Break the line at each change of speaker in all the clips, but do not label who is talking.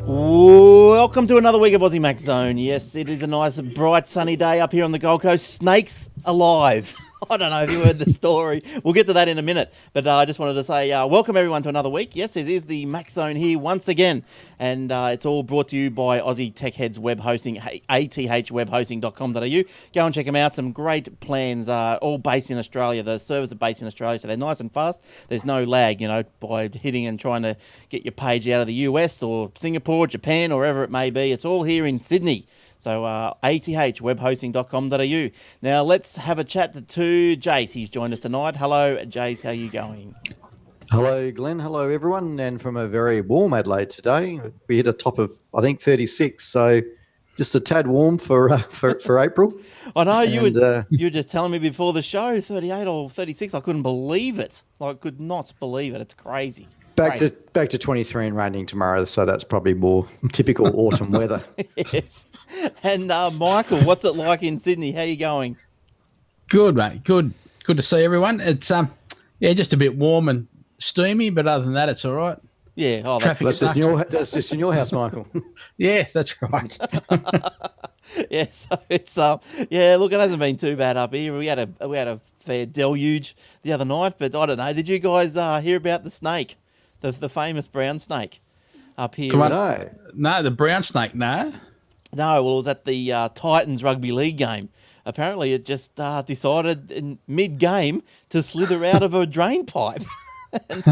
Welcome to another week of Aussie Mac Zone. Yes, it is a nice, bright, sunny day up here on the Gold Coast. Snakes alive. I don't know if you heard the story. We'll get to that in a minute. But I just wanted to say welcome everyone to another week. Yes, it is the Mac Zone here once again. And it's all brought to you by Aussie Tech Heads Web Hosting, athwebhosting.com.au. Go and check them out. Some great plans, all based in Australia. The servers are based in Australia, so they're nice and fast. There's no lag, by hitting and trying to get your page out of the US or Singapore, Japan, or wherever it may be. It's all here in Sydney. So athwebhosting.com.au. Now let's have a chat to Jace. He's joined us tonight. Hello, Jace. How are you going?
Hello, Glenn. Hello, everyone. And from a very warm Adelaide today, we hit a top of, I think, 36. So just a tad warm for April.
I know you were just telling me before the show, 38 or 36. I couldn't believe it. I could not believe it. It's crazy.
Back to 23 and raining tomorrow. So that's probably more typical autumn weather.
Yes. And Michael, what's it like in Sydney? How you going?
Good, mate. Good to see everyone. It's just a bit warm and steamy, but other than that, it's all right.
Yeah. Oh,
traffic
that's just in your house, Michael.
Yes, that's right.
Yeah. So it's look, it hasn't been too bad up here. We had a fair deluge the other night, but I don't know. Did you guys hear about the snake, the famous brown snake up here?
No, the brown snake. No.
No, well, it was at the Titans rugby league game. Apparently, it just decided in mid-game to slither out of a drain pipe. And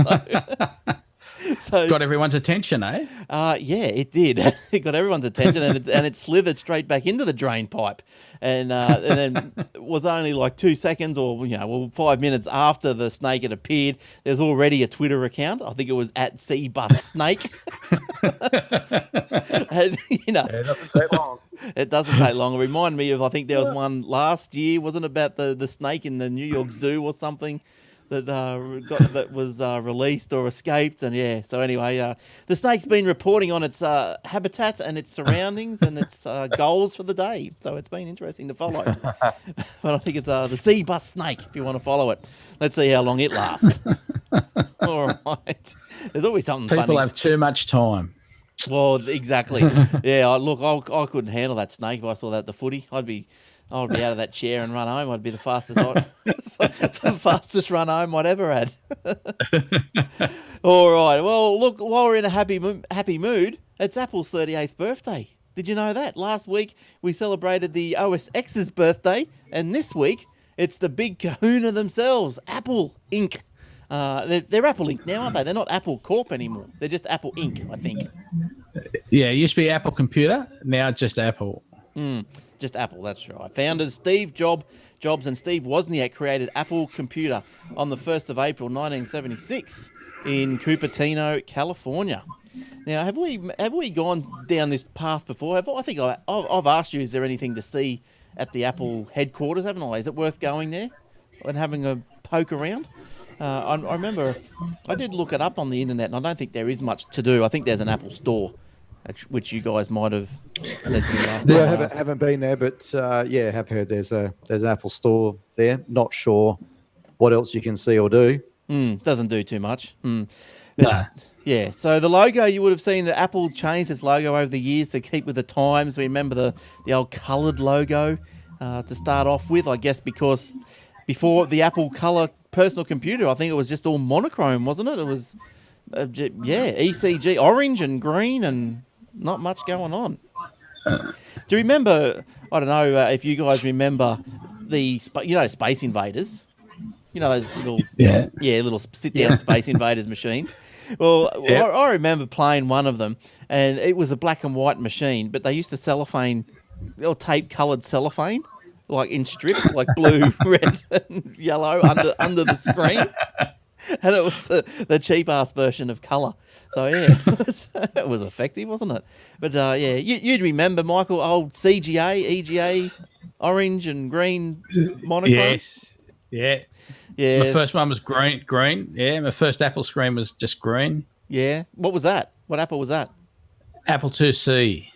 so
got everyone's attention, eh?
Yeah, it did. It got everyone's attention, and it slithered straight back into the drain pipe. And then it was only like 2 seconds or 5 minutes after the snake had appeared. There's already a Twitter account. I think it was at @CBusSnake. And
it doesn't take long.
It doesn't take long. It reminded me of, I think there was one last year, wasn't it, about the snake in the New York Zoo or something that was released or escaped. And so anyway, the snake's been reporting on its habitat and its surroundings and its goals for the day. So it's been interesting to follow. But I think it's the C-bus snake, if you want to follow it. Let's see how long it lasts. All right. There's always something funny.
People have too much time.
Well, exactly. Yeah, I couldn't handle that snake if I saw that at the footy. I'd be out of that chair and run home. I'd be the fastest run home I'd ever had. All right. Well, look, while we're in a happy mood, it's Apple's 38th birthday. Did you know that? Last week we celebrated the OS X's birthday, and this week it's the big kahuna themselves, Apple Inc. They're Apple Inc. now, aren't they? They're not Apple Corp anymore. They're just Apple Inc., I think.
Yeah, it used to be Apple Computer. Now just Apple.
Just Apple, that's right. Founders Steve Jobs and Steve Wozniak created Apple Computer on the 1st of April 1976 in Cupertino, California. Now, have we gone down this path before? I think I've asked you, is there anything to see at the Apple headquarters, haven't I? Is it worth going there and having a poke around? I remember I did look it up on the internet, and I don't think there is much to do. I think there's an Apple store, which you guys might have said to me last time.
Yeah, I haven't been there, but have heard there's an Apple store there. Not sure what else you can see or do.
Doesn't do too much.
No.
Yeah, so the logo, you would have seen that Apple changed its logo over the years to keep with the times. We remember the old coloured logo to start off with, I guess, because before the Apple Colour personal computer, I think it was just all monochrome, wasn't it? It was, ECG, orange and green and not much going on. Do you remember, I don't know if you guys remember the, Space Invaders? You know those little, little sit-down Space Invaders machines? Well, I remember playing one of them, and it was a black and white machine, but they used to cellophane, or tape-coloured cellophane, like in strips, like blue, red, and yellow under the screen. And it was the cheap-ass version of colour. So, it was effective, wasn't it? But, you'd remember, Michael, old CGA, EGA, orange and green monochrome?
Yes, yeah. Yeah. My first one was green. Yeah, my first Apple screen was just green.
Yeah. What was that? What Apple was that?
Apple IIc.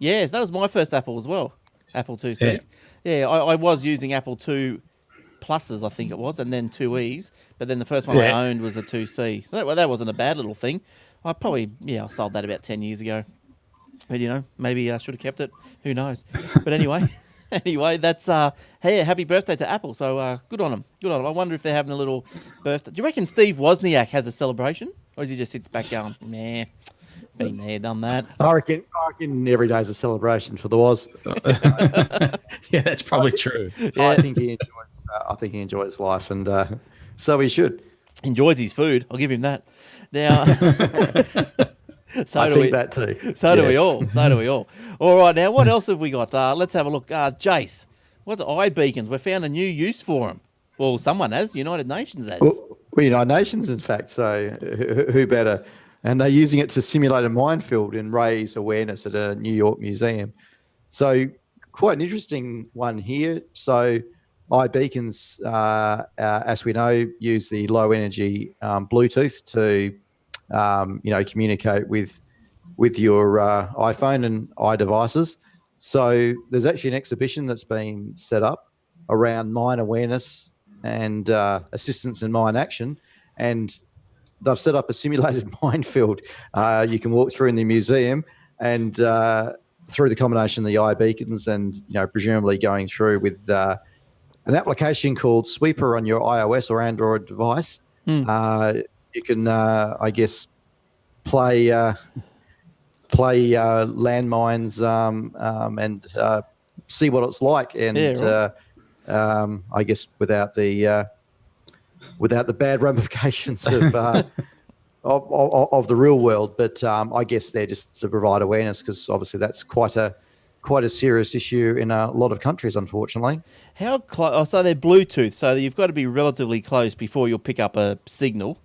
Yes, that was my first Apple as well. Apple IIc. Yeah, I was using Apple II Pluses, I think it was, and then 2Es. But then the first one I owned was a 2C. So that wasn't a bad little thing. I sold that about 10 years ago. But, maybe I should have kept it. Who knows? But anyway, that's hey, happy birthday to Apple. So good on them. Good on them. I wonder if they're having a little birthday. Do you reckon Steve Wozniak has a celebration? Or does he just sits back going, nah, been there, done that?
I reckon every day's a celebration for the Woz.
Yeah, that's probably true.
Yeah.
I think he enjoys life, and so he should.
Enjoys his food. I'll give him that. Now,
I think that too.
So do we all. So do we all. All right, now what else have we got? Let's have a look. Jace, what's iBeacons? We found a new use for them. Well, someone has. United Nations has.
Well, United Nations, in fact. So who better? And they're using it to simulate a minefield and raise awareness at a New York museum. So quite an interesting one here. So iBeacons, as we know, use the low energy Bluetooth to communicate with your iPhone and iDevices. So there's actually an exhibition that's been set up around mine awareness and assistance in mine action, and they've set up a simulated minefield. You can walk through in the museum, and through the combination of the iBeacons and presumably going through with an application called Sweeper on your iOS or Android device. You can, I guess, play landmines and see what it's like, and I guess without the bad ramifications of the real world. But I guess they're just to provide awareness, because obviously that's quite a serious issue in a lot of countries, unfortunately.
How close? Oh, so they're Bluetooth, so you've got to be relatively close before you'll pick up a signal.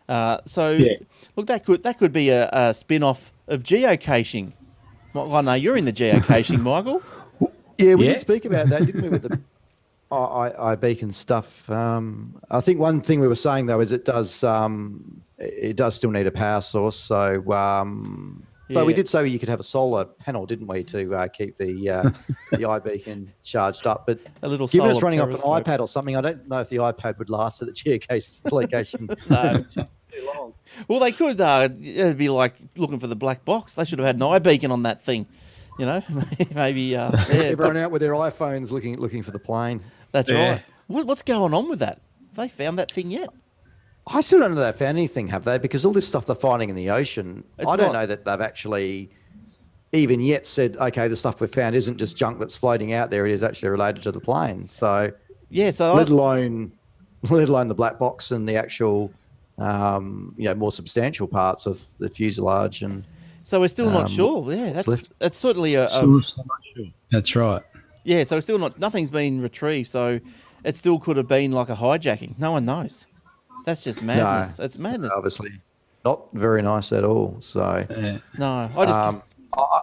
Look, that could be a spin-off of geocaching. Well, I know you're in the geocaching, Michael.
Yeah, we did speak about that, didn't we, with the iBeacon stuff. I think one thing we were saying though is it does still need a power source. So, but we did say you could have a solar panel, didn't we, to keep the iBeacon charged up? But
a little
given it's
solar
running off an
periscope.
iPad or something, I don't know if the iPad would last at the geocache location.
No.
Too long.
Well, they could. It'd be like looking for the black box. They should have had an iBeacon on that thing. Maybe.
Everyone out with their iPhones looking for the plane.
That's right. What's going on with that? Have they found that thing yet?
I still don't know they've found anything, have they? Because all this stuff they're finding in the ocean, I don't know that they've actually even yet said, okay, the stuff we've found isn't just junk that's floating out there. It is actually related to the plane. So let alone the black box and the actual, more substantial parts of the fuselage. And
so we're still not sure. Yeah, that's certainly
Still not sure. That's right.
Yeah, so it's still nothing's been retrieved. So it still could have been like a hijacking. No one knows. That's just madness. It's madness.
Obviously, not very nice at all. So
no,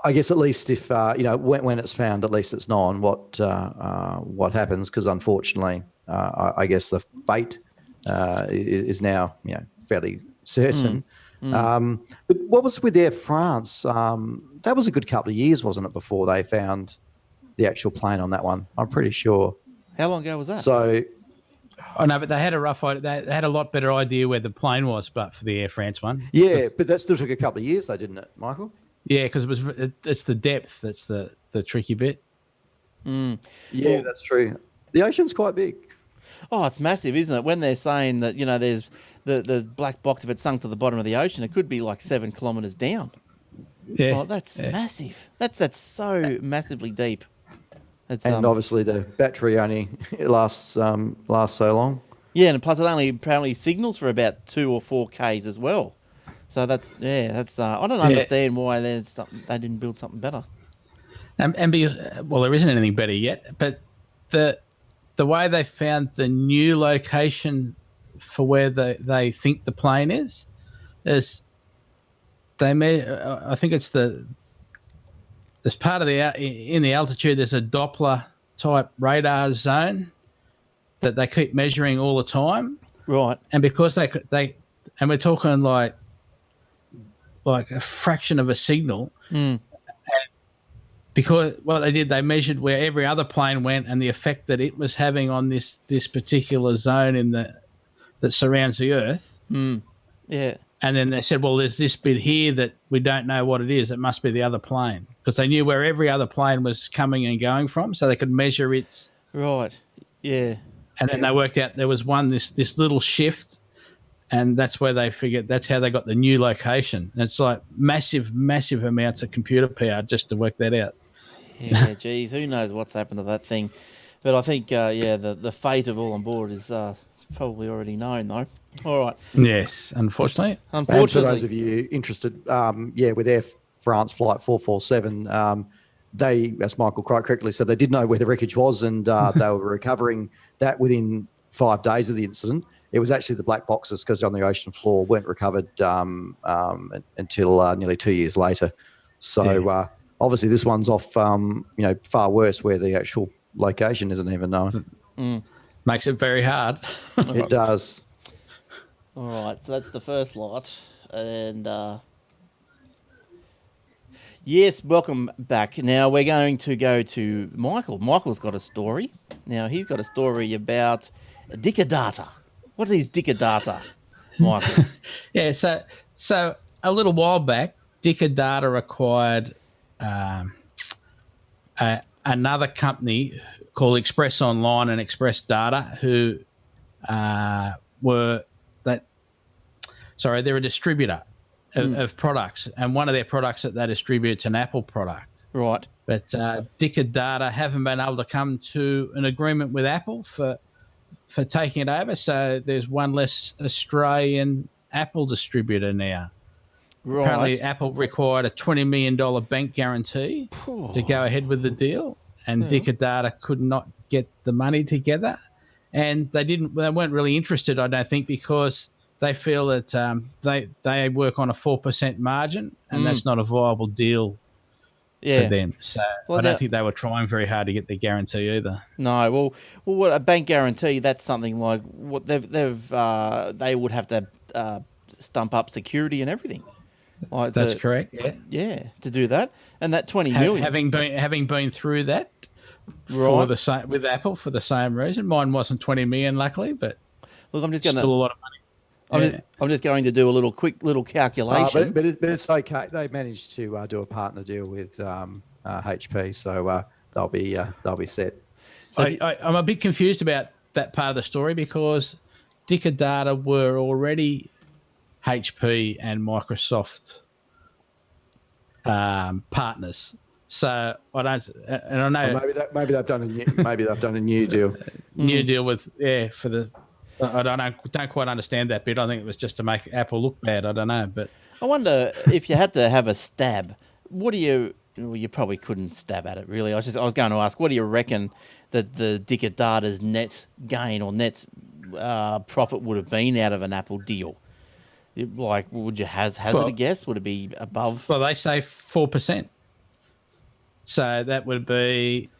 I
guess at least if when it's found, at least it's known what happens, because unfortunately, I guess the fate is now fairly certain. But what was with Air France? That was a good couple of years, wasn't it, before they found the actual plane on that one? I'm pretty sure.
How long ago was that?
So.
Oh no, but they had a rough idea. They had a lot better idea where the plane was, but for the Air France one.
Yeah, but that still took a couple of years, though, didn't it, Michael?
Yeah, because it's the depth that's the tricky bit.
Yeah, that's true. The ocean's quite big.
Oh, it's massive, isn't it? When they're saying that there's the black box, if it sunk to the bottom of the ocean, it could be like 7 kilometres down.
Yeah,
that's massive. That's so massively deep.
And obviously the battery only lasts so long.
Yeah, and plus it only apparently signals for about 2 or 4 Ks as well. So that's I don't understand why they didn't build something better.
Well, there isn't anything better yet, but the way they found the new location for where they think the plane is I think it's there's part of in the altitude, there's a Doppler type radar zone that they keep measuring all the time.
Right.
And because and we're talking like a fraction of a signal. And because what they did, they measured where every other plane went and the effect that it was having on this particular zone that surrounds the Earth.
Yeah.
And then they said, well, there's this bit here that we don't know what it is. It must be the other plane, because they knew where every other plane was coming and going from, so they could measure its.
Right. Yeah.
And then they worked out there was this little shift, and that's where they figured that's how they got the new location. And it's like massive amounts of computer power just to work that out.
Yeah, geez, who knows what's happened to that thing. But I think, the fate of all on board is probably already known, though. All right.
Yes, unfortunately.
And for those of you interested, with Air France Flight 447, they, as Michael quite correctly said, they did know where the wreckage was, and they were recovering that within 5 days of the incident. It was actually the black boxes, because on the ocean floor weren't recovered until nearly 2 years later. So obviously this one's off, far worse, where the actual location isn't even known.
Makes it very hard.
It does.
All right, so that's the first lot. And yes, welcome back. Now we're going to go to Michael. Michael's got a story. Now he's got a story about Dicker Data. What is Dicker Data, Michael?
Yeah, so a little while back, Dicker Data acquired another company called Express Online and Express Data, who they're a distributor of products, and one of their products that they distribute is an Apple product.
Right.
But Dicker Data haven't been able to come to an agreement with Apple for taking it over, so there's one less Australian Apple distributor now.
Right.
Apparently, Apple required a $20 million bank guarantee to go ahead with the deal, and Dicker Data could not get the money together, and they weren't really interested, I don't think, because they feel that they work on a 4% margin, and that's not a viable deal for them. So I don't think they were trying very hard to get the guarantee either.
No, well, what a bank guarantee? That's something like what they would have to stump up security and everything. Like
that's correct.
Yeah, to do that, and that 20 million.
Having been through that for the same with Apple for the same reason. Mine wasn't 20 million, luckily, but
look, I'm just going to
still a lot of money.
I'm just going to do a quick little calculation.
But it's okay. They managed to do a partner deal with HP, so they'll be set.
So I'm a bit confused about that part of the story, because Dicker Data were already HP and Microsoft partners. So I don't, and I know
maybe they've done a new deal.
New deal with for the. I don't quite understand that bit. I think it was just to make Apple look bad. I don't know, but
I wonder if you had to have a stab. What do you? Well, you probably couldn't stab at it, really. I was going to ask, what do you reckon that the Dicker Data's net gain or net profit would have been out of an Apple deal? Like, would you hazard a guess? Would it be above?
Well, they say 4%. So that would be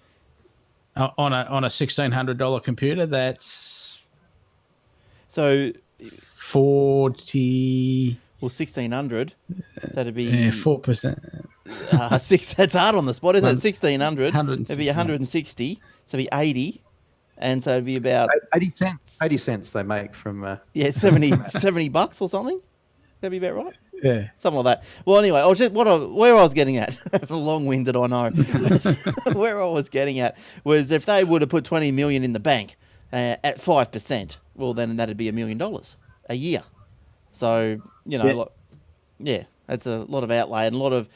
on a $1,600 computer. That's
so
40.
Well, 1,600. That'd be
4%.
That's hard on the spot, isn't it? 1,600. It'd be 160. So it'd be 80. And so it'd be about
80 cents. 80 cents they make from
70 bucks or something. That'd be about right.
Yeah,
something like that. Well, anyway, where I was getting at, long-winded, I know. Where I was getting at was if they would have put 20 million in the bank at 5%, well, then that'd be $1 million a year. So that's a lot of outlay and a lot of.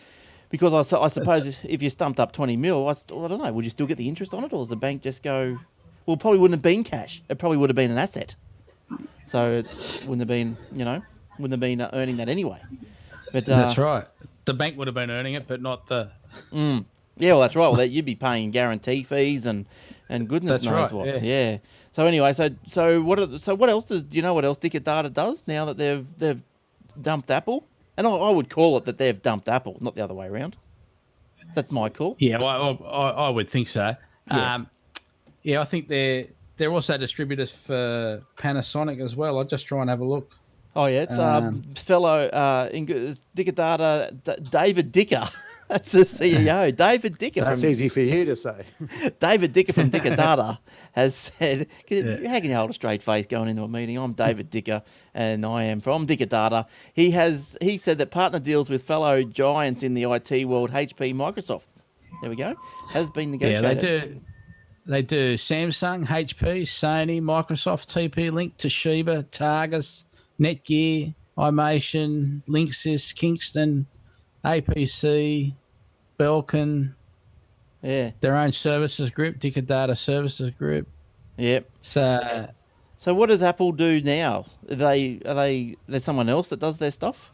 Because I suppose if you stumped up 20 mil, I don't know, would you still get the interest on it, or does the bank just go? Well, it probably wouldn't have been cash. It probably would have been an asset. So it wouldn't have been, earning that anyway. But
that's right. The bank would have been earning it, but not the.
Yeah, well, that's right. Well, you'd be paying guarantee fees and goodness knows what. Yeah. So anyway, so what else do you know? What else Dicker Data does now that they've dumped Apple? And I would call it that they've dumped Apple, not the other way around. That's my call.
Yeah, well, I would think so.
Yeah.
I think they're also distributors for Panasonic as well. I'll just try and have a look.
Oh, yeah, it's fellow Dicker Data, David Dicker. That's the CEO, David Dicker.
That's easy for you to say.
David Dicker from Dicker Data has said, how can you hold a straight face going into a meeting? I'm David Dicker, and I am from Dicker Data. He said that partner deals with fellow giants in the IT world, HP, Microsoft. There we go. Has been negotiated.
Yeah, they do Samsung, HP, Sony, Microsoft, TP-Link, Toshiba, Targus, Netgear, iMation, Linksys, Kingston, APC, Belkin.
Yeah.
Their own services group, Dicker Data Services Group.
Yep.
So
what does Apple do now? There's someone else that does their stuff?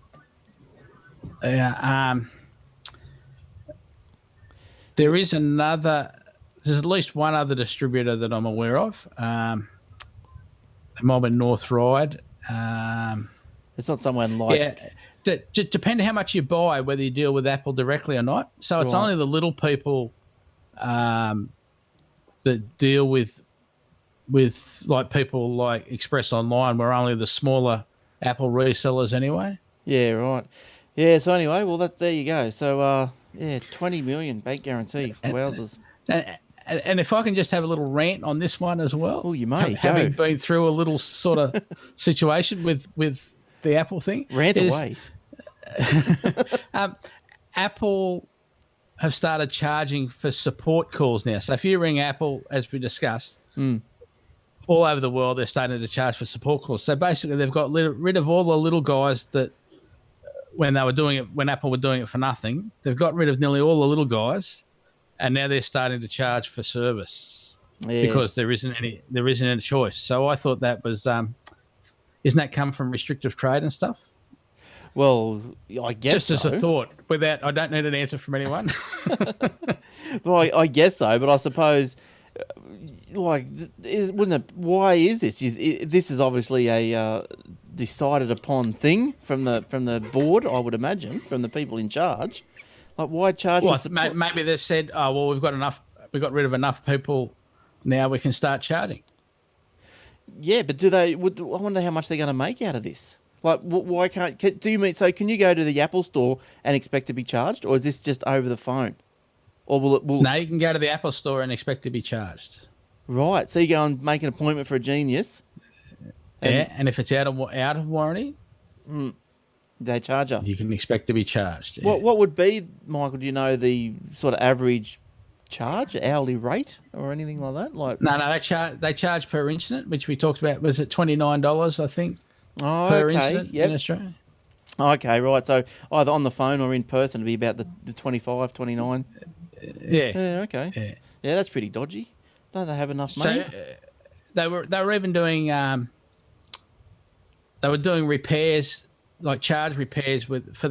Yeah, there's at least one other distributor that I'm aware of. It might be North Ride.
It's not someone like...
Yeah, just depending how much you buy, whether you deal with Apple directly or not. So it's only the little people that deal with like people like Express Online. We're only the smaller Apple resellers anyway.
Yeah, right. Yeah, so anyway, well, there you go. So, 20 million bank guarantee. Wowzers.
And if I can just have a little rant on this one as well.
Oh, you may.
Having been through a little sort of situation with the Apple thing.
Rant away.
Apple have started charging for support calls now. So if you ring Apple, as we discussed, all over the world, they're starting to charge for support calls. So basically, they've got rid of all the little guys that when Apple were doing it for nothing, they've got rid of nearly all the little guys, and now they're starting to charge for service because there isn't any choice. So I thought that was, isn't that come from restrictive trade and stuff?
Well, I guess
just as a thought. I don't need an answer from anyone.
Well, I guess so, but I suppose, why is this? This is obviously a decided upon thing from the board, I would imagine, from the people in charge. Like, why charge?
Well, maybe they've said, "Oh, well, we've got rid of enough people. Now we can start charging."
Yeah, but I wonder how much they're going to make out of this. Like, why do you mean, so can you go to the Apple store and expect to be charged, or is this just over the phone? Or
No, you can go to the Apple store and expect to be charged.
Right, so you go and make an appointment for a Genius.
And if it's out of warranty,
they charge you.
You can expect to be charged. Yeah.
What would be, Michael, do you know the sort of average charge, hourly rate or anything like that? Like,
No, they charge per incident, which we talked about. Was it $29, I think? Per incident in Australia.
Okay, right. So either on the phone or in person, it'd be about the 25, 29.
Yeah.
Yeah, okay. Yeah, that's pretty dodgy. Don't they have enough money?
So they were even doing repairs, like charge repairs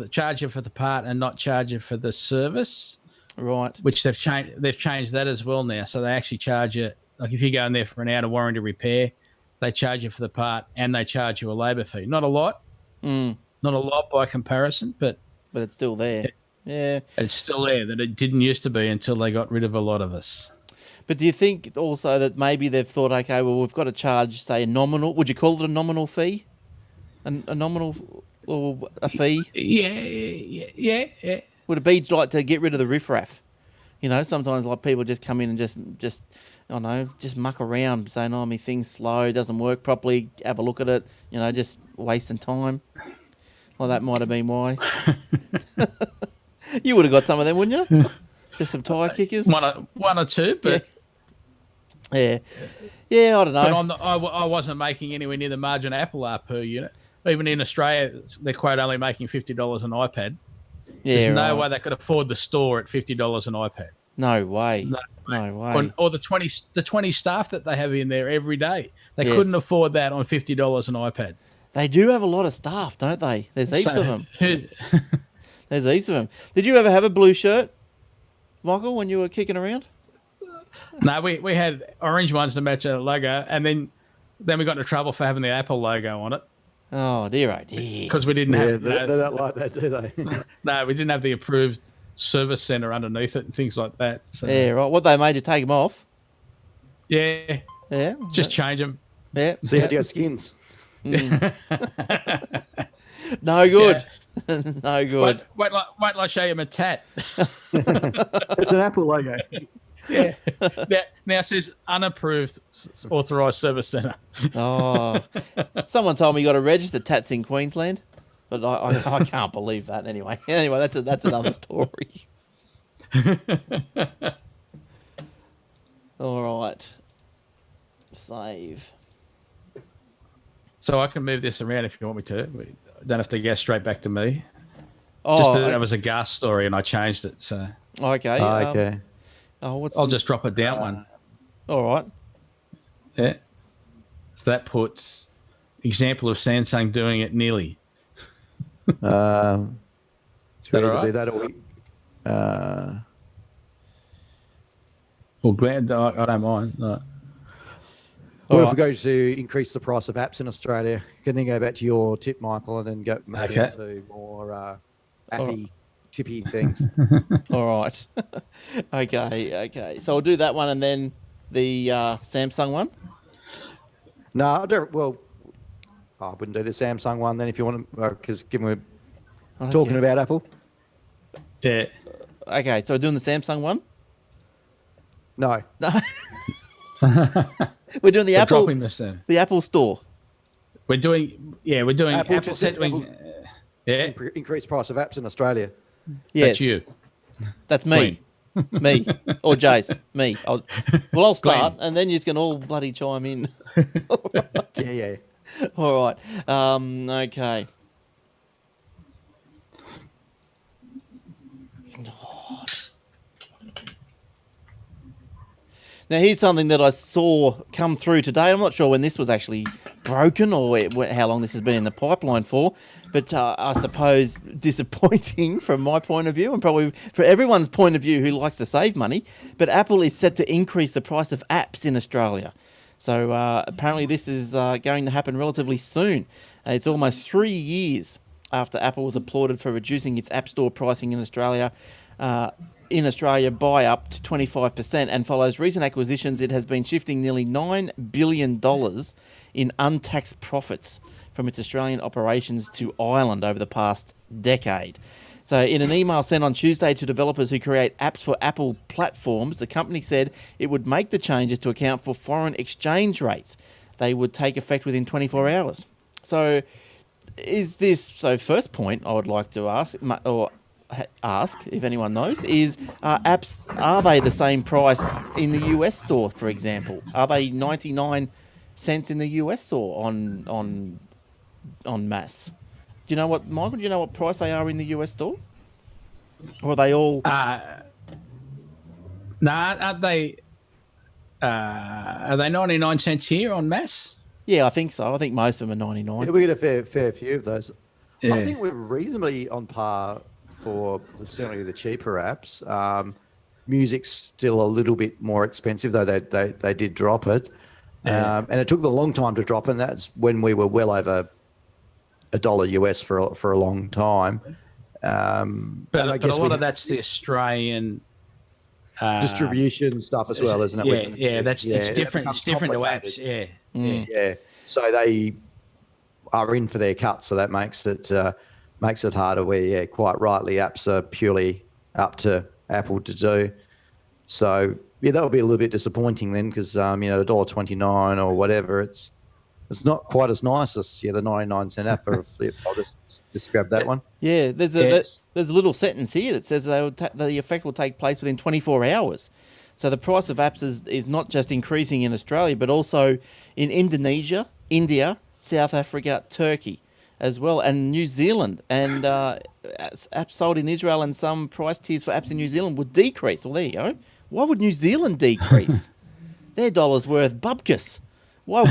charge you for the part and not charge you for the service.
Right.
Which they've changed that as well now. So they actually charge you, like if you go in there for an out of warranty repair, they charge you for the part and they charge you a labour fee. Not a lot. Not a lot by comparison, but
it's still there. Yeah.
It's still there, that it didn't used to be until they got rid of a lot of us.
But do you think also that maybe they've thought, okay, well, we've got to charge, say, a nominal, would you call it a nominal fee? A nominal or a fee?
Yeah.
Would it be like to get rid of the riffraff? You know, sometimes like people just come in and just I don't know, just muck around, saying, "Oh, my thing's slow, doesn't work properly." Have a look at it. You know, just wasting time. Well, that might have been why. You would have got some of them, wouldn't you? Just some tyre kickers.
One or two, but
yeah. I don't know.
But I wasn't making anywhere near the margin Apple are per unit. Even in Australia, they're quite only making $50 an iPad.
Yeah,
there's no way they could afford the store at $50 an iPad.
No way. No way.
Or the 20 staff that they have in there every day. They couldn't afford that on $50 an iPad.
They do have a lot of staff, don't they? There's heaps of them. There's heaps of them. Did you ever have a blue shirt, Michael, when you were kicking around?
No, we had orange ones to match our logo, and then we got into trouble for having the Apple logo on it.
Oh, dear, dear.
Because we didn't have...
They don't like that, do they?
No, we didn't have the approved service centre underneath it and things like that. So.
Yeah, right. What, they made you take them off?
Yeah.
Yeah.
Just change them.
Yeah.
See how your skins.
No good. No good.
Wait till I show you my tat.
It's an Apple logo.
Yeah. Now it says unapproved authorised service centre.
Oh, someone told me you got to register tats in Queensland, but I can't believe that. Anyway, that's another story. All right, save.
So I can move this around if you want me to. We don't have to go straight back to me.
Oh,
Just that was a gas story and I changed it. So
okay.
Okay.
I'll just drop it down one.
All right.
Yeah. So that puts example of Samsung doing it nearly.
Should we
that
either
all right?
do that or we,
Well, glad I don't mind.
well,
All
if
right.
we go to increase the price of apps in Australia, you can then go back to your tip, Michael, and then go move
Okay.
into more appy, tippy things.
All right. Okay. So I'll do that one and then the Samsung one.
No, I don't. Well, I wouldn't do the Samsung one then if you want to, because given we're talking about Apple.
Yeah.
Okay, so we're doing the Samsung one.
No.
We're doing the
We're
Apple,
dropping this then.
the Apple Store.
We're doing
Apple
Apple
just
said
said
doing. Yeah.
Increased price of apps in Australia.
Yes,
That's you.
That's me. Me or Jace. Me. I'll start, and then you can all bloody chime in.
Yeah.
All right. Okay. Now, here's something that I saw come through today. I'm not sure when this was actually broken or how long this has been in the pipeline for, but I suppose disappointing from my point of view and probably for everyone's point of view who likes to save money. But Apple is set to increase the price of apps in Australia. So apparently this is going to happen relatively soon. It's almost 3 years after Apple was applauded for reducing its App Store pricing in Australia by up to 25%, and follows recent acquisitions. It has been shifting nearly $9 billion in untaxed profits from its Australian operations to Ireland over the past decade. So in an email sent on Tuesday to developers who create apps for Apple platforms, the company said it would make the changes to account for foreign exchange rates. They would take effect within 24 hours. So first point I would like to ask if anyone knows is apps, are they the same price in the US store, for example? Are they 99 cents in the US store on mass? Do you know what, Michael, do you know what price they are in the US store? Or are they all
Are they 99 cents here on mass?
Yeah, I think so. I think most of them are 99.
Yeah, we get a fair few of those.
Yeah.
I think we're reasonably on par for certainly the cheaper apps. Music's still a little bit more expensive, though they did drop it.
Yeah.
And it took them a long time to drop, and that's when we were well over $1 US for a long time.
But a lot of that's the Australian
distribution stuff as well, isn't it?
It's different. It's different to apps.
complicated.
Yeah.
Yeah. So they are in for their cut, so that makes it harder. Where quite rightly, apps are purely up to Apple to do. So that would be a little bit disappointing then, because $1.29 or whatever, it's not quite as nice as the 99-cent app. Or I'll just grab that one.
Yeah, there's a little sentence here that says the effect will take place within 24 hours. So the price of apps is not just increasing in Australia, but also in Indonesia, India, South Africa, Turkey as well, and New Zealand. And apps sold in Israel and some price tiers for apps in New Zealand would decrease. Well, there you go. Why would New Zealand decrease? Their dollar's worth bubkus. Why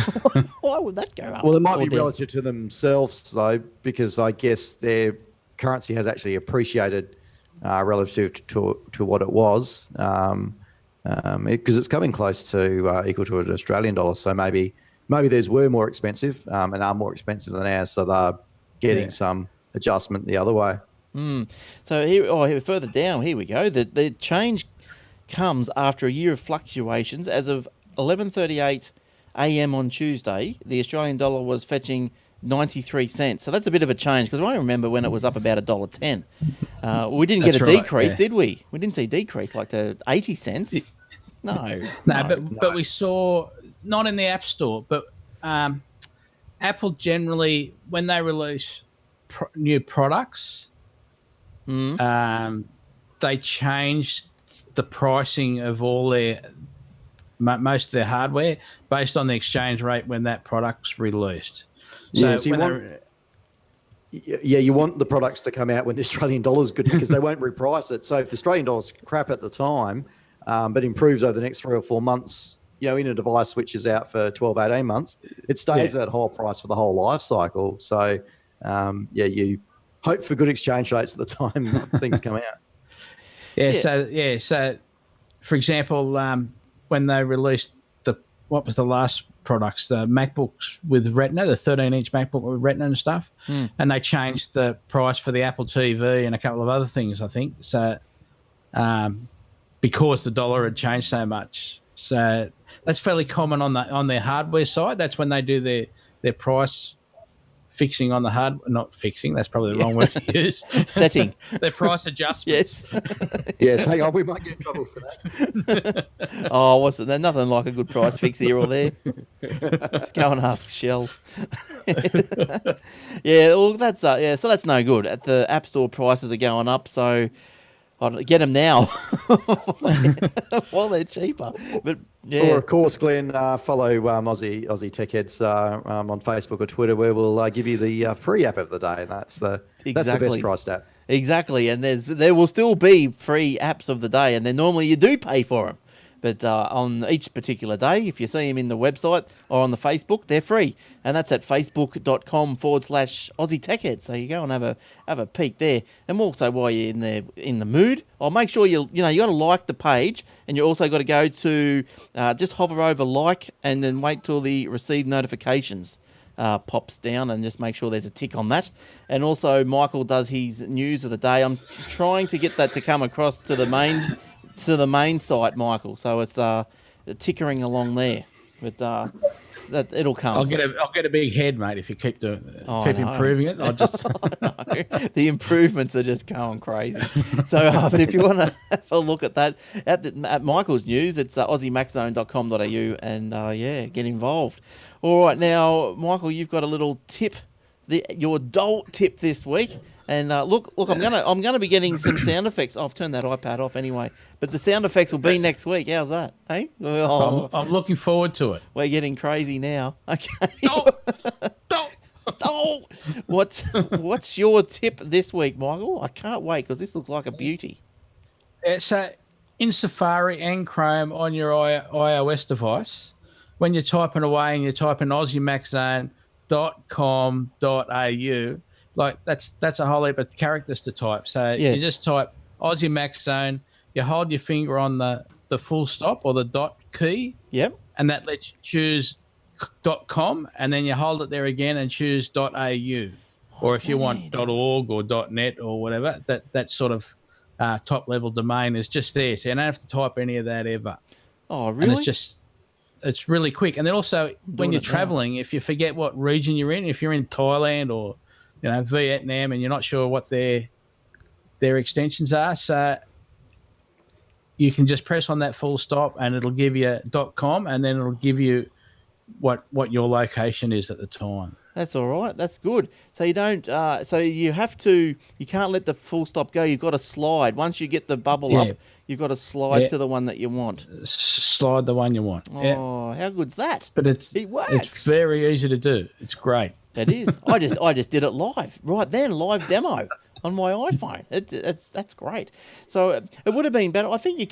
would that go up?
Well, it might be
down?
relative to themselves, though, because I guess their currency has actually appreciated relative to what it was, because it's coming close to equal to an Australian dollar. So maybe theirs were more expensive and are more expensive than ours, so they're getting some adjustment the other way.
So here further down, here we go. The change comes after a year of fluctuations. As of 11:38 a.m. on Tuesday, the Australian dollar was fetching 93 cents. So that's a bit of a change, because I remember when it was up about $1.10. We didn't
That's
get a
right,
decrease,
yeah.
did we? We didn't see a decrease like to 80 cents. No.
But we saw, not in the App Store, but Apple generally, when they release new products, they change the pricing of all most of their hardware based on the exchange rate when that product's released.
So you want the products to come out when the Australian dollar's good, because they won't reprice it. So if the Australian dollar's crap at the time, but improves over the next 3 or 4 months, in a device which is out for 12, 18 months, it stays at that whole price for the whole life cycle. So, you hope for good exchange rates at the time things come out.
So for example, when they released what was the last products, the MacBooks with Retina, the 13-inch MacBook with Retina and stuff, and they changed the price for the Apple TV and a couple of other things, I think. So, because the dollar had changed so much, so that's fairly common on their hardware side. That's when they do their price fixing on the not fixing, that's probably the wrong word to use.
Setting.
Their price adjustments.
Yes, hang on, we might get in trouble for that.
Oh, what's it? There's nothing like a good price fix here or there. Just go and ask Shell. Well, that's so that's no good. At the App Store, prices are going up, so I'd get them now while they're cheaper. But
Or of course, Glenn, follow Aussie Tech Heads on Facebook or Twitter, where we'll give you the free app of the day. That's the best priced app.
Exactly, and there will still be free apps of the day, and then normally you do pay for them. But on each particular day, if you see them in the website or on the Facebook, they're free. And that's at facebook.com/Aussie Tech Heads. So you go and have a peek there. And also, while you're in the mood, I'll make sure you got to like the page, and you also got to go to just hover over like, and then wait till the receive notifications pops down, and just make sure there's a tick on that. And also, Michael does his news of the day. I'm trying to get that to come across to the main site, Michael. So it's tickering along there, but that it'll come.
I'll get a big head, mate, if you keep improving it. I'll just
the improvements are just going crazy. So, but if you want to have a look at that at Michael's news, it's aussiemaxzone.com.au, and get involved. All right, now, Michael, you've got a little tip, your doll tip this week. And look, I'm gonna be getting some sound effects. I've turned that iPad off anyway, but the sound effects will be next week. How's that? Hey,
I'm looking forward to it.
We're getting crazy now. Okay. What's your tip this week, Michael? I can't wait, because this looks like a beauty.
So, in Safari and Chrome on your iOS device, when you're typing away and you're typing aussiemaxzone.com.au. Like that's a whole heap of characters to type. So you just type Aussie Max Zone. You hold your finger on the full stop or the dot key.
Yep.
And that lets you choose .com, and then you hold it there again and choose .au. Or if you want .org or .net or whatever, that sort of top level domain is just there. So you don't have to type any of that ever.
Oh, really?
And it's really quick. And then also when you're traveling, if you forget what region you're in, if you're in Thailand or Vietnam, and you're not sure what their extensions are, so you can just press on that full stop, and it'll give you .com, and then it'll give you what your location is at the time.
That's all right. That's good. So you don't. So you can't let the full stop go. You've got to slide. Once you get the bubble up, you've got to slide to the one that you want.
Slide the one you want.
Oh, how good's that?
But it
works.
It's very easy to do. It's great.
It is. I just did it live right then, live demo on my iPhone. That's great. So it would have been better. I think you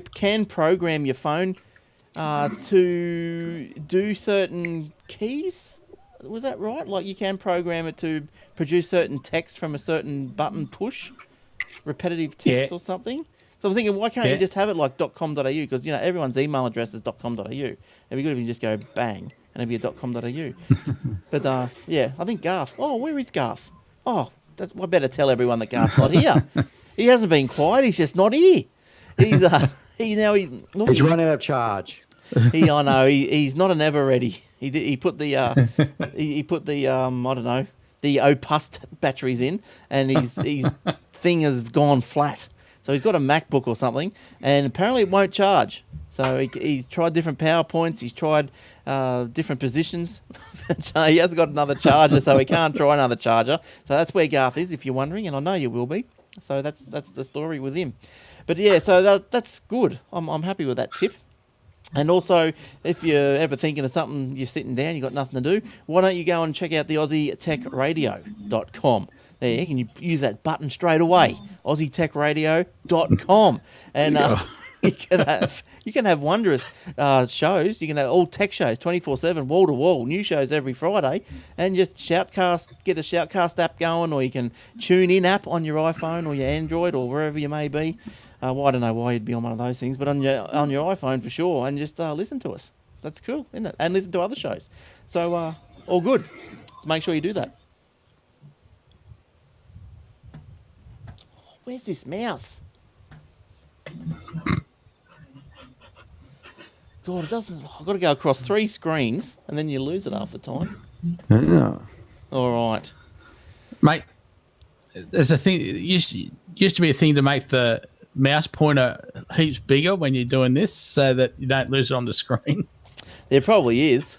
can program your phone to do certain keys. Was that right? Like you can program it to produce certain text from a certain button push, repetitive text or something. So I'm thinking, why can't you just have it like .com.au? Because everyone's email address is .com.au. It'd be good if you just go bang and it'd be a .com.au. But I think Garth. Oh, where is Garth? Oh, I better tell everyone that Garth's not here. He hasn't been quiet. He's just not here. He's run
out of charge.
I know he's not an ever ready. He put the he put the I don't know, the Opus batteries in, and his thing has gone flat. So he's got a MacBook or something, and apparently it won't charge. So he's tried different power points. He's tried different positions. So he hasn't got another charger, so he can't try another charger. So that's where Garth is, if you're wondering, and I know you will be. So that's the story with him. But yeah, so that's good. I'm happy with that tip. And also, if you're ever thinking of something, you're sitting down, you've got nothing to do, why don't you go and check out the AussieTechRadio.com. There, you can use that button straight away, AussieTechRadio.com. And you can have wondrous shows. You can have all tech shows, 24/7, wall to wall, new shows every Friday, and just get a Shoutcast app going, or you can tune in app on your iPhone or your Android or wherever you may be. Well, I don't know why you'd be on one of those things, but on your iPhone for sure, and just listen to us. That's cool, isn't it? And listen to other shows. So all good. So make sure you do that. Where's this mouse? God, it doesn't. I've got to go across 3 screens, and then you lose it half the time.
Yeah.
All right,
Mate, there's a thing. It used to be a thing to make the mouse pointer heaps bigger when you're doing this, so that you don't lose it on the screen.
there probably is,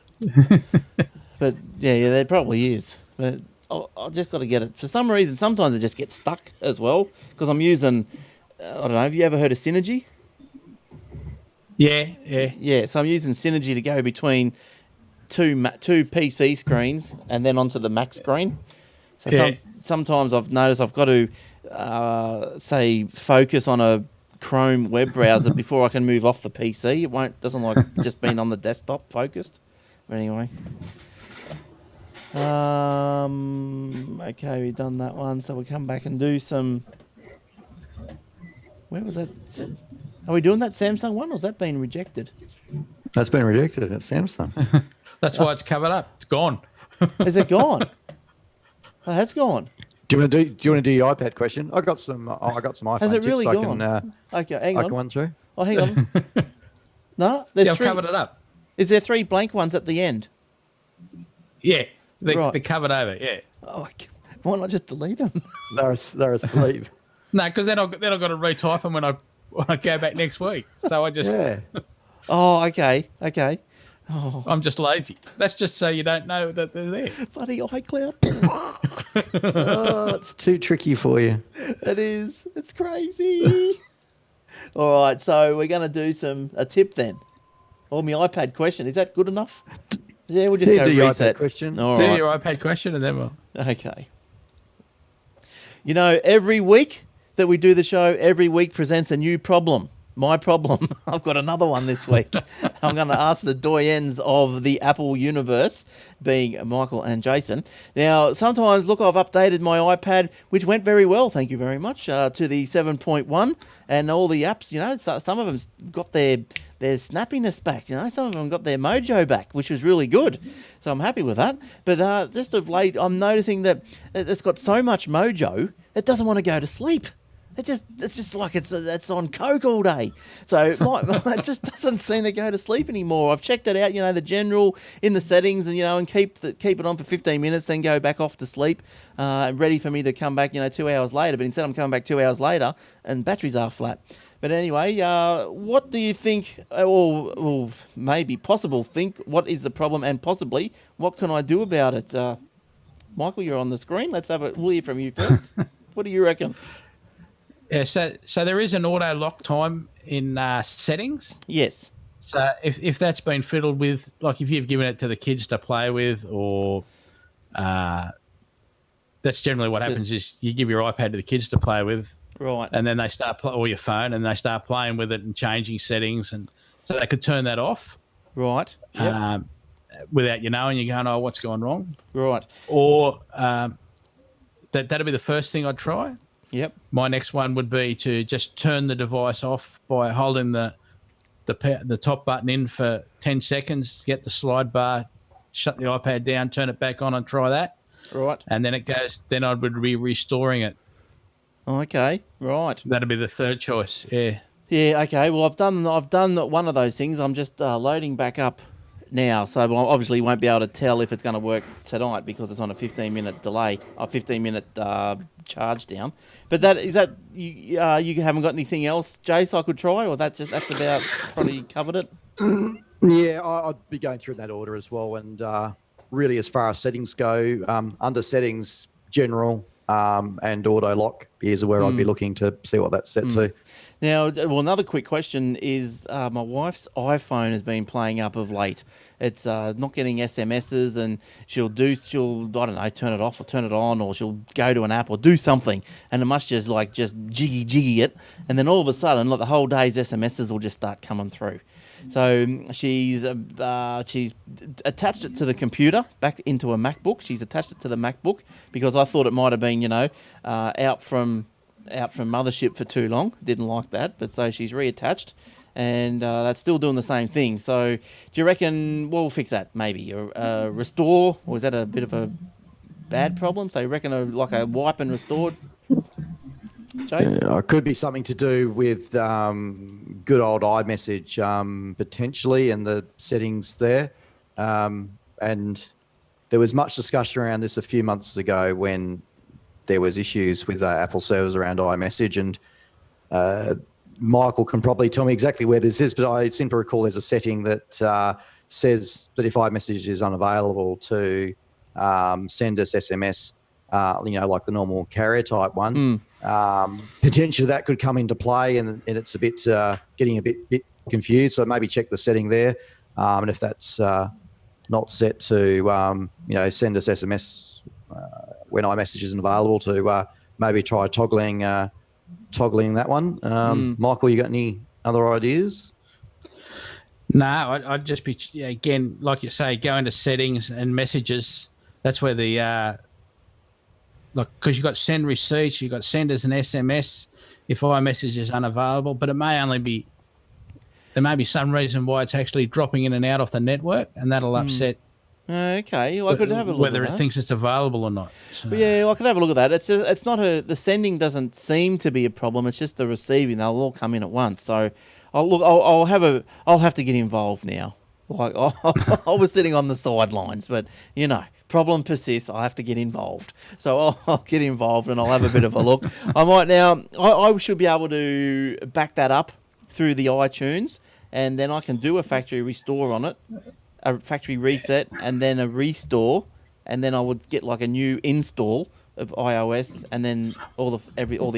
but yeah, there probably is. But I've just got to get it. For some reason, sometimes it just gets stuck as well because I'm using. I don't know. Have you ever heard of Synergy?
Yeah.
So I'm using Synergy to go between two PC screens and then onto the Mac screen. So sometimes I've noticed I've got to say focus on a Chrome web browser before I can move off the PC. It doesn't like just being on the desktop focused. But anyway. Okay, we've done that one. So we'll come back and do some. Where was that? Are we doing that Samsung one, or has that been rejected?
That's been rejected at Samsung.
That's why it's covered up. It's gone.
Is it gone? Oh, that's gone.
Do you want to do your iPad question? I got some iPhone
Has it really
tips
gone? Okay, hang
I
on.
can run through.
Oh, hang on. No, there's
I've
3.
covered it up.
Is there 3 blank ones at the end?
Yeah, they're
Right.
covered over. Yeah.
Oh, why not just delete them?
They're asleep.
No, because then I've got to retype them when I go back next week. So I just
Yeah.
Oh, okay.
I'm just lazy. That's just so you don't know that they're there.
Bloody iCloud.
Oh, it's too tricky for you.
It is. It's crazy. All right, so we're going to do a tip then. Or my iPad question. Is that good enough? Yeah, we'll just go
Do your
reset.
iPad question.
All
Do
right.
your iPad question and then we'll.
Okay. You know, every week that we do the show, every week presents a new problem. My problem. I've got another one this week. I'm going to ask the doyens of the Apple universe, being Michael and Jason. Now, sometimes, look, I've updated my iPad, which went very well, thank you very much, to the 7.1. And all the apps, you know, some of them got their snappiness back. You know, some of them got their mojo back, which was really good. So I'm happy with that. But just of late, I'm noticing that it's got so much mojo, it doesn't want to go to sleep. It's just like it's on coke all day. So it just doesn't seem to go to sleep anymore. I've checked it out, you know, the general in the settings, and and keep it on for 15 minutes, then go back off to sleep, ready for me to come back, 2 hours later. But instead, I'm coming back 2 hours later, and batteries are flat. But anyway, what do you think, or maybe think? What is the problem, and possibly what can I do about it? Michael, you're on the screen. We'll hear from you first. What do you reckon?
Yeah, so there is an auto lock time in settings.
Yes.
So if that's been fiddled with, like if you've given it to the kids to play with, or that's generally what happens is you give your iPad to the kids to play with,
right?
And then they start or your phone, and they start playing with it and changing settings, and so they could turn that off,
right? Yep.
Without you knowing, you're going, oh, what's gone wrong,
right?
Or that'd be the first thing I'd try.
Yep.
My next one would be to just turn the device off by holding the top button in for 10 seconds, get the slide bar, shut the iPad down, turn it back on, and try that.
Right.
And then then I would be restoring it.
Okay. Right.
That'd be the third choice. Yeah.
Yeah, okay. Well, I've done one of those things. I'm just loading back up now, so I obviously won't be able to tell if it's going to work tonight because it's on a 15-minute delay, a 15-minute charge down. But you haven't got anything else, Jace, I could try, or that's about probably covered it.
Yeah, I'd be going through that order as well. And really, as far as settings go, under settings, general and auto lock is where I'd be looking to see what that's set to.
Now, well, another quick question is my wife's iPhone has been playing up of late. It's not getting SMSs, and she'll I don't know, turn it off or turn it on, or she'll go to an app or do something, and it must just jiggy it, and then all of a sudden, like the whole day's SMSs will just start coming through. So she's attached it to the computer, back into a MacBook. She's attached it to the MacBook because I thought it might have been, out from mothership for too long. Didn't like that, but so she's reattached, and that's still doing the same thing. So do you reckon we'll fix that? Maybe restore, or is that a bit of a bad problem? So you reckon like a wipe and restore, Chase?
It could be something to do with good old iMessage potentially, and the settings there. And there was much discussion around this a few months ago when there was issues with Apple servers around iMessage, and Michael can probably tell me exactly where this is, but I seem to recall there's a setting that says that if iMessage is unavailable to send us SMS, like the normal carrier type one, potentially that could come into play, and it's a bit getting a bit confused. So maybe check the setting there, and if that's not set to send us SMS when iMessage isn't available, to maybe try toggling that one. Michael, you got any other ideas?
No, I'd just be, again, like you say, go into settings and messages. That's where the because you've got send receipts, you've got send as an SMS if iMessage is unavailable, but there may be some reason why it's actually dropping in and out off the network, and that'll upset.
Okay, well, I could have a look
whether
at that.
it thinks it's available or not. So.
Yeah, well, I could have a look at that. It's not the sending doesn't seem to be a problem. It's just the receiving. They'll all come in at once. So I'll have to get involved now. Like I was sitting on the sidelines, but problem persists. I have to get involved. So I'll get involved and I'll have a bit of a look. I should be able to back that up through the iTunes, and then I can do a factory restore on it, a factory reset, and then a restore, and then I would get like a new install of iOS, and then all the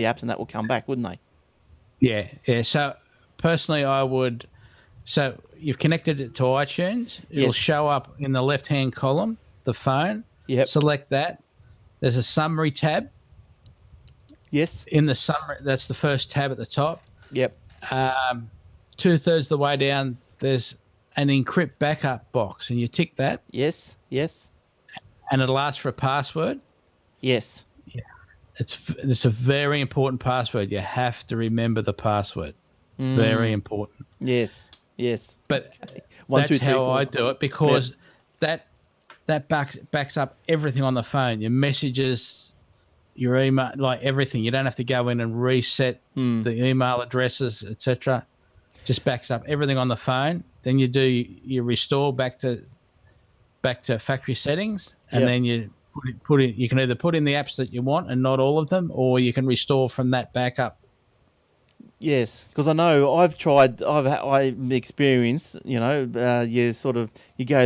apps and that will come back, wouldn't they?
Yeah. So personally, I would. So you've connected it to iTunes. It'll show up in the left-hand column, the phone.
Yep.
Select that. There's a summary tab.
Yes.
In the summary, that's the first tab at the top.
Yep.
2/3 of the way down, there's an encrypt backup box, and you tick that.
Yes.
And it'll ask for a password.
Yes.
Yeah. It's a very important password. You have to remember the password. It's very important.
Yes.
But
okay.
That's how I do it, because that backs up everything on the phone. Your messages, your email, like everything. You don't have to go in and reset the email addresses, etc. Just backs up everything on the phone. Then you restore back to factory settings, and then you put in. You can either put in the apps that you want and not all of them, or you can restore from that backup. Yes,
because I know I've experienced. You go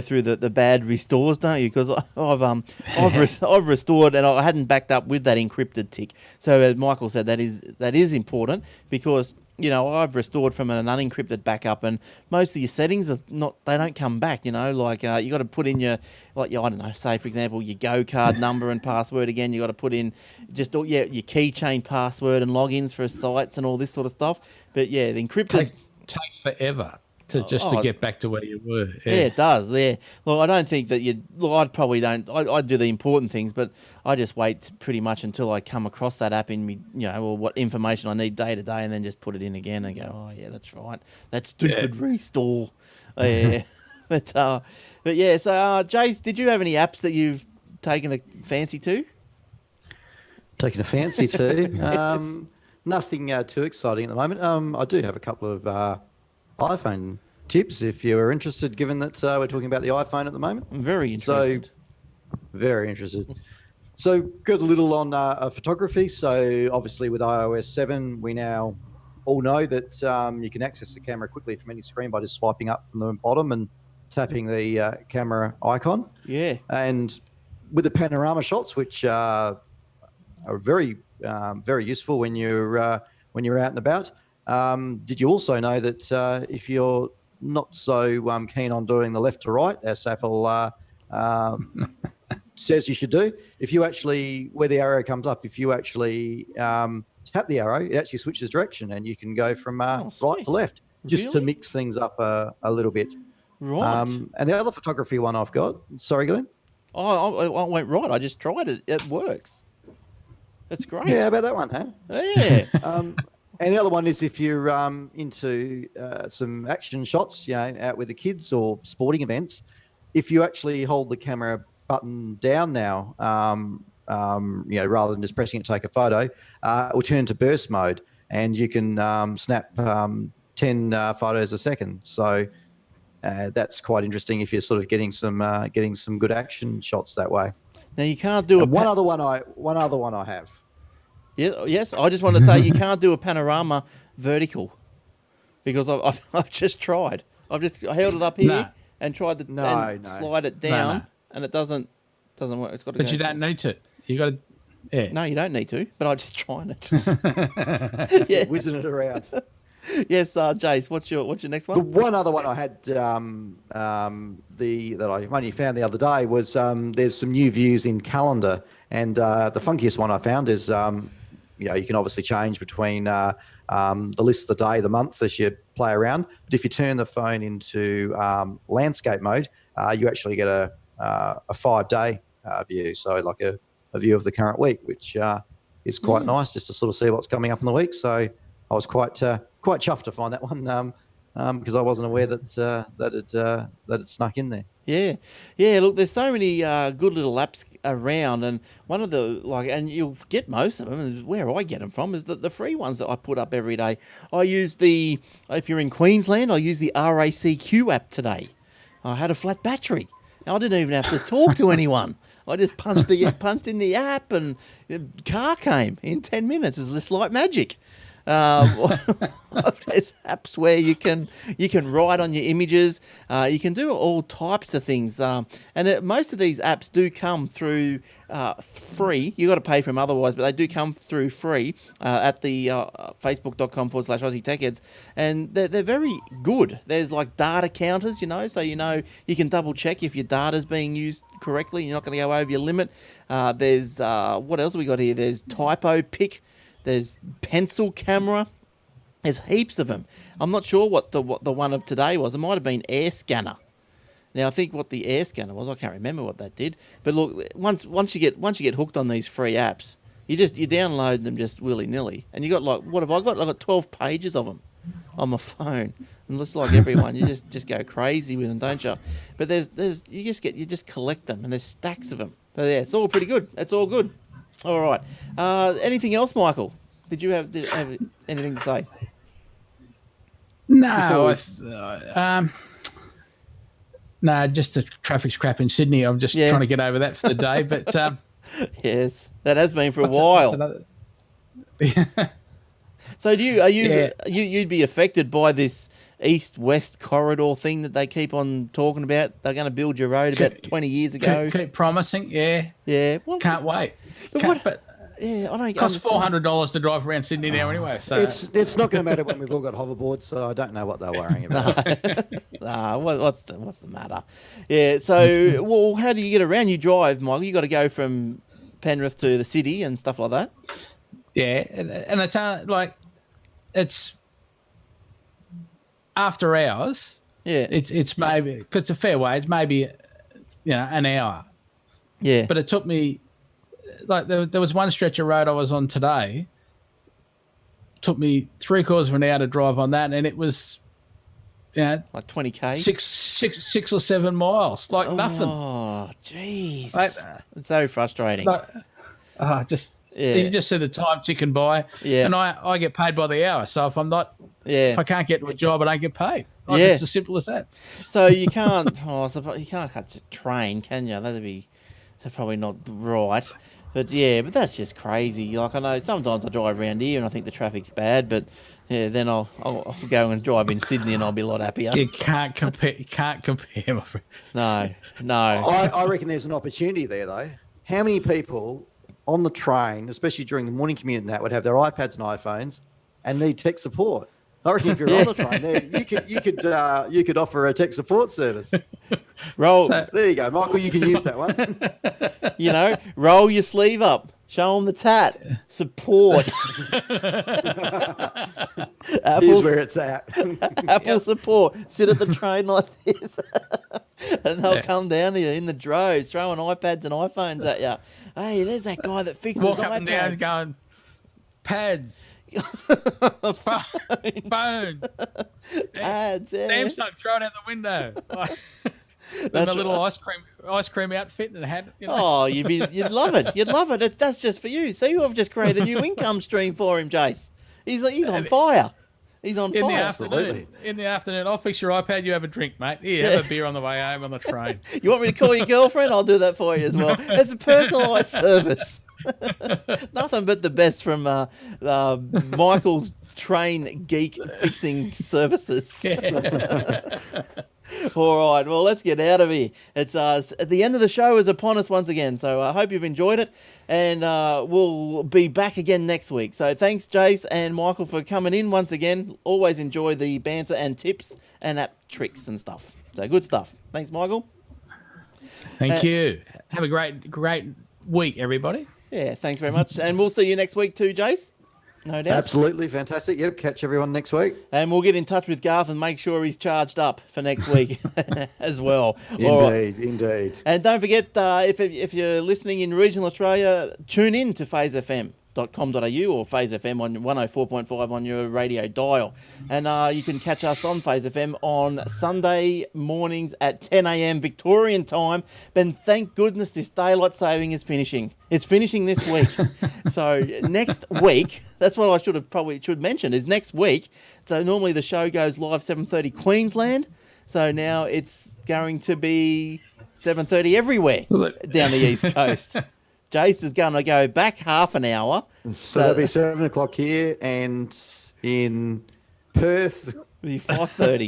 through the bad restores, don't you? Because I've restored, and I hadn't backed up with that encrypted tick. So as Michael said, that is important, because I've restored from an unencrypted backup, and most of your settings they don't come back. You got to put in your I don't know, say for example your Go card number and password again. You got to put in just your keychain password and logins for sites and all this sort of stuff. But the encrypted
takes forever to get back to where you were.
Yeah, it does. Yeah. Look, I don't think that I probably don't. I do the important things, but I just wait pretty much until I come across that app in me, or what information I need day to day, and then just put it in again and go, oh yeah, that's right. That stupid restore. Yeah. but yeah. So, Jace, did you have any apps that you've taken a fancy to?
Taking a fancy to?
Yes.
nothing too exciting at the moment. I do have a couple of iPhone tips if you're interested, given that we're talking about the iPhone at the moment.
I'm very interested.
So, very interested. So, got a little on photography. So, obviously, with iOS 7, we now all know that you can access the camera quickly from any screen by just swiping up from the bottom and tapping the camera icon.
Yeah.
And with the panorama shots, which are very, very useful when you're out and about. Did you also know that if you're not so keen on doing the left to right, as Apple says you should do, if you actually, where the arrow comes up, if you actually tap the arrow, it actually switches direction and you can go from right to left, just to mix things up a little bit.
Right.
And the other photography one I've got, sorry, Glenn?
I went right. I just tried it. It works. That's great.
Yeah, how about that one, huh?
Yeah.
And the other one is if you're into some action shots, out with the kids or sporting events, if you actually hold the camera button down now, rather than just pressing it to take a photo, it will turn to burst mode, and you can snap 10 photos a second. So that's quite interesting if you're sort of getting some good action shots that way.
Now you can't do
one other one I have.
Yeah, yes, I just want to say you can't do a panorama vertical because I've just tried. I held it up here and tried to slide it down, and it doesn't work. It's got to.
But you don't need to. You got to. Yeah.
No, you don't need to. But I'm just trying it.
Yeah, whizzing it around.
Yes, Jace, what's your next one?
The one other one I had that I only found the other day was there's some new views in Calendar, and the funkiest one I found is you can obviously change between the list, the day, the month as you play around. But if you turn the phone into landscape mode, you actually get a 5-day view, so like a view of the current week, which is quite nice just to sort of see what's coming up in the week. So I was quite chuffed to find that one because I wasn't aware that it snuck in there.
Yeah. Look, there's so many good little apps around, and one of the and you'll get most of them. And where I get them from is the free ones that I put up every day. I use if you're in Queensland, I use the RACQ app today. I had a flat battery. I didn't even have to talk to anyone. I just punched in the app, and the car came in 10 minutes. It's just like magic. There's apps where you can write on your images. You can do all types of things, and most of these apps do come through free. You got to pay for them otherwise, but they do come through free at the facebook.com/Aussie Tech Heads, and they're very good. There's like data counters, so you can double check if your data's being used correctly. You're not going to go over your limit. There's what else have we got here? There's typo pick. There's pencil camera. There's heaps of them. I'm not sure what the one of today was. It might have been air scanner. Now I think what the air scanner was, I can't remember what that did. But look, once you get hooked on these free apps, you download them just willy nilly, and you got what have I got? I've got 12 pages of them on my phone. And just like everyone, you just go crazy with them, don't you? But you just collect them, and there's stacks of them. But yeah, it's all pretty good. It's all good. All right. Anything else, Michael? Did you have anything to say?
No. No, just the traffic's crap in Sydney. I'm just trying to get over that for the day. But
yes, that has been for a while. So you'd be affected by this east-west corridor thing that they keep on talking about? They're going to build your road about 20 years ago.
Keep promising, yeah.
Well,
can't wait.
I don't.
It costs $400 to drive around Sydney now anyway. So
it's not going to matter when we've all got hoverboards. So I don't know what they're worrying about.
What's the matter? Yeah. So well, how do you get around? You drive, Michael. You got to go from Penrith to the city and stuff like that.
Yeah, and it's it's after hours.
Yeah.
It's maybe because it's a fair way. It's maybe an hour.
Yeah.
But it took me. There was one stretch of road I was on today. Took me 3/4 of an hour to drive on that, and it was,
like 20k,
6 or 7 miles, like nothing.
Oh, jeez, it's so frustrating. Yeah.
You just see the time ticking by.
Yeah.
And I get paid by the hour. So if I'm not, if I can't get to a job, I don't get paid. Like,
Yeah.
it's as simple as that.
So you can't, I suppose you can't catch a train, can you? That'd be probably not right. But yeah, but that's just crazy. Like I know sometimes I drive around here and I think the traffic's bad, but yeah, then I'll go and drive in Sydney and I'll be a lot happier.
You can't compare. You can't compare, my friend.
No.
I reckon there's an opportunity there, though. How many people on the train, especially during the morning commute and that, would have their iPads and iPhones and need tech support? I reckon if you're on the train there, you could offer a tech support service. There you go, Michael. You can use that one.
Roll your sleeve up. Show them the tat. Support.
Here's where it's at.
Apple support. Sit at the train like this. And they'll come down to you in the droves, throwing iPads and iPhones at you. Hey, there's that guy that fixes
Walk
iPads.
up and down going, pads. Phone.
Pads, yeah.
Samsung, throw it out the window. Then a little ice cream outfit and a hat.
Oh, you'd love it. You'd love it. That's just for you. See, I've just created a new income stream for him, Jace. He's on fire. He's on fire.
In the afternoon, I'll fix your iPad. You have a drink, mate. Here, have a beer on the way home on the train.
You want me to call your girlfriend? I'll do that for you as well. It's a personalised service. Nothing but the best from Michael's train geek fixing services. All right, well, let's get out of here. It's the end of the show is upon us once again, so I hope you've enjoyed it, and we'll be back again next week. So thanks, Jace and Michael, for coming in once again. Always enjoy the banter and tips and app tricks and stuff. So good stuff. Thanks, Michael.
Thank you. Have a great week, everybody.
Yeah, thanks very much. And we'll see you next week too, Jace. No doubt.
Absolutely fantastic. Yep, catch everyone next week.
And we'll get in touch with Garth and make sure he's charged up for next week as well.
Indeed.
And don't forget, if you're listening in regional Australia, tune in to phasefm.com.au or Phase FM on 104.5 on your radio dial. And you can catch us on Phase FM on Sunday mornings at 10 a.m. Victorian time. Then thank goodness this daylight saving is finishing. It's finishing this week. So next week, that's what I should mention, is next week. So normally the show goes live 7:30 Queensland. So now it's going to be 7:30 everywhere down the East Coast. Jace is going to go back half an hour.
So that'll be 7 o'clock here, and in Perth,
it'll be 5:30.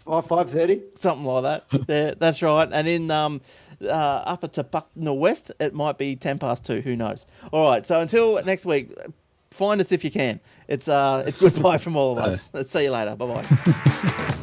5:30?
Something like that. Yeah, that's right. And in up at Bucknell West, it might be 2:10. Who knows? All right. So until next week, find us if you can. It's goodbye from all of us. Let's see you later. Bye-bye.